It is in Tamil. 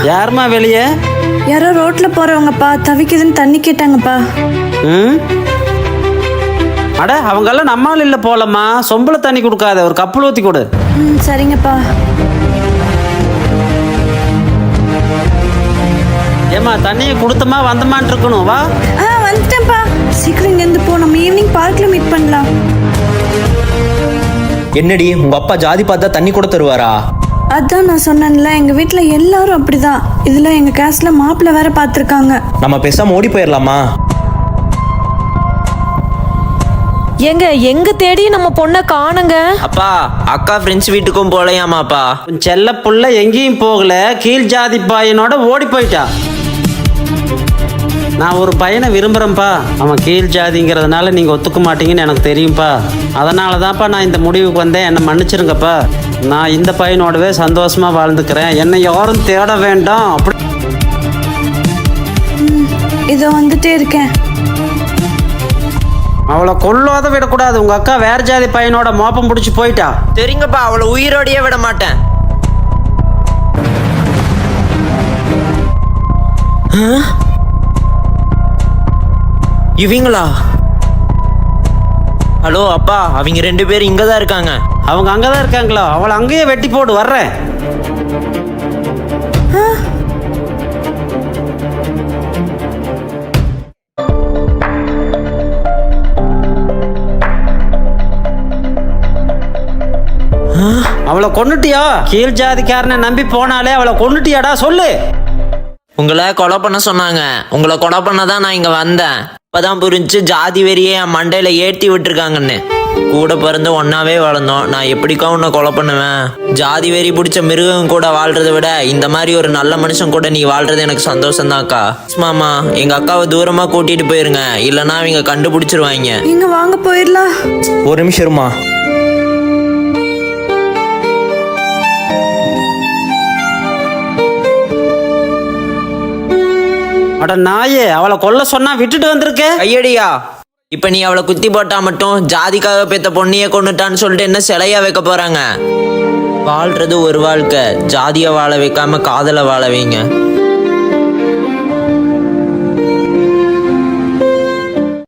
யாரும்மா வெளியே? யாரோ ரோட்ல போறவங்கப்பா, தவிக்குதுன்னு தண்ணி கேட்டாங்கப்பா. அட அவங்கெல்லாம் நம்மால் இல்லை போலம்மா. சொம்பளை தண்ணி கொடுக்காத, ஒரு கப்பல் ஊற்றி கொடு. சரிங்கப்பா. ஏம்மா தண்ணியை கொடுத்தமா வந்தமான் இருக்கணும். வா. வந்துட்டேன்ப்பா. சீக்கிரம் இங்கேருந்து போ, நம்ம ஈவினிங் பார்க்ல மீட் பண்ணலாம். என்னடி உங்க அப்பா ஜாதி பார்த்தா தண்ணி கூட தருவாரா? அதான் நான் சொன்னேன்ல, எங்க வீட்டுல எல்லாரும் அப்படிதான். இதுல எங்க கேஸ்ல மாப்பிள்ள வேற பாத்துருக்காங்க. நம்ம பேசாம ஓடி போயிடலாமா? எங்க தேடி நம்ம பொண்ணை காணுங்க. அப்பா அக்கா ஃப்ரெண்ட்ஸ் வீட்டுக்கும் போலையாமாப்பா. செல்ல புள்ள எங்கேயும் போகல, கீழ் ஜாதி பையனோட ஓடி போயிட்டா. நான் ஒரு பையனை விரும்புகிறேன்ப்பா. அவன் கீழ் ஜாதிங்கிறதுனால நீங்கள் ஒத்துக்க மாட்டீங்கன்னு எனக்கு தெரியும்ப்பா. அதனால தான்ப்பா நான் இந்த முடிவுக்கு வந்தேன். என்னை மன்னிச்சிருங்கப்பா. நான் இந்த பையனோடவே சந்தோஷமாக வாழ்ந்துக்கிறேன். என்னை யாரும் தேட வேண்டாம். அப்படி இதோ வந்துட்டே இருக்கேன். அவளை கொல்லாத விடக்கூடாது. உங்கள் அக்கா வேற ஜாதி பையனோட மோப்பம் பிடிச்சி போயிட்டா. சரிங்கப்பா, அவளை உயிரோடையே விட மாட்டேன். இவங்களா? ஹலோ அப்பா, அவங்க 2 பேரும் இங்க தான் இருக்காங்க. அவங்க அங்கே தான் இருக்காங்களா? அவளை அங்கேயே வெட்டி போடு, வர்றேன். அவளை கொன்னுட்டியா? கீழ் ஜாதிக்காரனை நம்பி போனாலே அவளை கொன்னுட்டியாடா? சொல்லு. உங்களை கொலை பண்ண சொன்னாங்க. உங்களை கொலை பண்ண தான் நான் இங்க வந்தேன். இப்பதான் புரிஞ்சு ஜாதி வெறியே என் மண்டையில ஏற்றி விட்டுருக்காங்கன்னு. கூட பிறந்து ஒன்னாவே வளர்ந்தோம். நான் எப்படிக்கா உன்னை கொலை பண்ணுவேன்? ஜாதி வெறி பிடிச்ச மிருகம் கூட வாழ்றதை விட இந்த மாதிரி ஒரு நல்ல மனுஷன் கூட நீ வாழ்றது எனக்கு சந்தோஷம் தான்க்கா. மாமா, எங்க அக்காவை தூரமா கூட்டிட்டு போயிருங்க, இல்லைன்னா அவங்க கண்டுபிடிச்சிருவாங்க. நீங்க வாங்க போயிடலாம். ஒரு நிமிஷம் இருமா. அட நாயே, அவளை கொல்ல சொன்னா விட்டுட்டு வந்திருக்க. கையடியா? இப்ப நீ அவளை குத்தி போட்டா மட்டும் ஜாதிக்காக பெத்த பொண்ணையே கொண்டுட்டான்னு சொல்லிட்டு என்ன சிலையா வைக்க போறாங்க? வாழ்றது ஒரு வாழ்க்கை. ஜாதியை வாழ வைக்காம காதலை வாழ வைங்க.